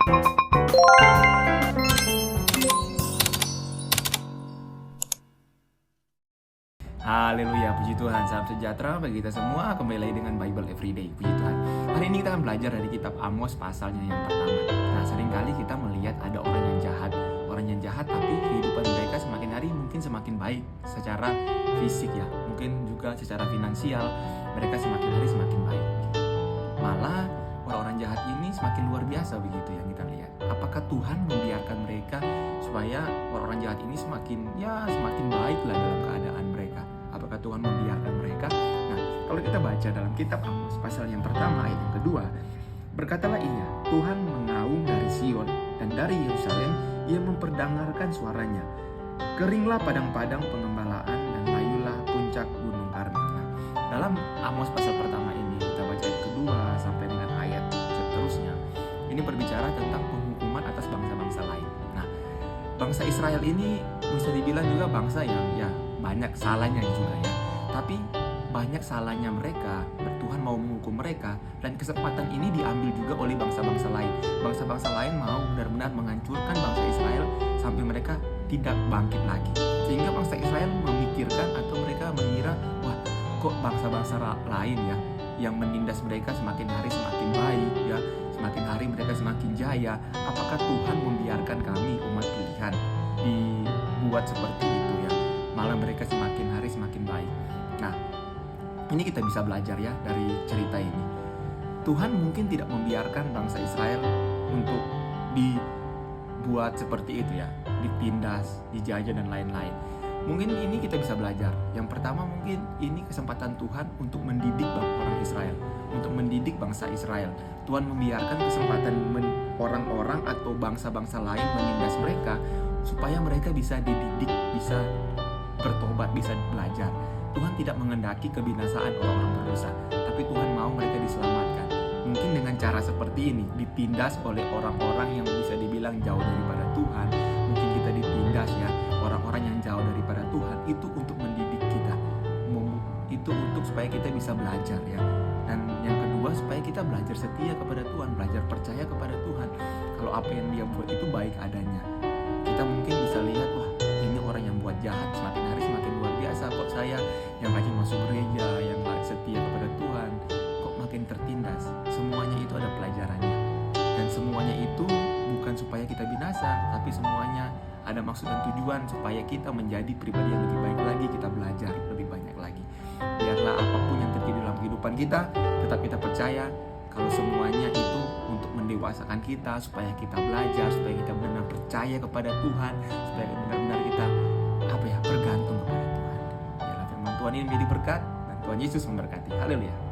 Haleluya, puji Tuhan, salam sejahtera bagi kita semua. Kembali lagi dengan Bible Everyday, puji Tuhan. Hari ini kita akan belajar dari kitab Amos pasalnya yang pertama. Nah, seringkali kita melihat ada orang yang jahat tapi kehidupan mereka semakin hari mungkin semakin baik secara fisik ya, mungkin juga secara finansial, mereka semakin hari semakin baik. Malah orang-orang jahat ini semakin luar biasa begitu yang kita lihat. Apakah Tuhan membiarkan mereka supaya orang-orang jahat ini semakin baik lah dalam keadaan mereka? Apakah Tuhan membiarkan mereka? Nah, kalau kita baca dalam kitab Amos pasal yang pertama ayat yang kedua, berkatalah ia, Tuhan mengaum dari Sion dan dari Yerusalem ia memperdengarkan suaranya. Keringlah padang-padang pengembalaan dan layulah puncak gunung Karmel. Nah, dalam Amos pasal pertama ini kita baca ayat kedua sampai dengan ayat seterusnya. Ini berbicara tentang penghukuman atas bangsa-bangsa lain. Nah, bangsa Israel ini bisa dibilang juga bangsa yang banyak salahnya juga ya. Tapi banyak salahnya mereka, Tuhan mau menghukum mereka, dan kesempatan ini diambil juga oleh bangsa-bangsa lain. Bangsa-bangsa lain mau benar-benar menghancurkan bangsa Israel sampai mereka tidak bangkit lagi. Sehingga bangsa Israel memikirkan atau mereka mengira, wah kok bangsa-bangsa lain ya yang menindas mereka semakin hari semakin baik ya, semakin hari mereka semakin jaya. Apakah Tuhan membiarkan kami umat pilihan dibuat seperti itu ya? Malah mereka semakin hari semakin baik. Nah, ini kita bisa belajar ya dari cerita ini. Tuhan mungkin tidak membiarkan bangsa Israel untuk dibuat seperti itu ya, ditindas, dijajah dan lain-lain. Mungkin ini kita bisa belajar. Yang pertama mungkin ini kesempatan Tuhan untuk mendidik orang Israel, untuk mendidik bangsa Israel. Tuhan membiarkan kesempatan orang-orang atau bangsa-bangsa lain menindas mereka supaya mereka bisa dididik, bisa bertobat, bisa belajar. Tuhan tidak mengendaki kebinasaan orang-orang berdosa, tapi Tuhan mau mereka diselamatkan. Mungkin dengan cara seperti ini, ditindas oleh orang-orang yang bisa dibilang jauh daripada Tuhan. Mungkin kita ditindas ya, orang-orang yang jauh daripada Tuhan, itu untuk mendidik kita. Itu untuk supaya kita bisa belajar ya. Dan yang kedua, supaya kita belajar setia kepada Tuhan, belajar percaya kepada Tuhan. Kalau apa yang dia buat itu baik adanya. Kita mungkin bisa lihat, wah ini orang yang buat jahat semakin hari semakin luar biasa. Kok saya yang rajin masuk gereja, yang setia kepada Tuhan, kok makin tertindas? Semuanya itu ada pelajarannya. Dan semuanya itu bukan supaya kita binasa, tapi semuanya ada maksud dan tujuan supaya kita menjadi pribadi yang lebih baik lagi, kita belajar lebih banyak lagi. Biarlah apapun yang terjadi dalam kehidupan kita, tetap kita percaya kalau semuanya itu untuk mendewasakan kita, supaya kita belajar, supaya kita benar-benar percaya kepada Tuhan, supaya benar-benar kita bergantung kepada Tuhan. Biarlah firman Tuhan ini menjadi berkat, dan Tuhan Yesus memberkati. Haleluya.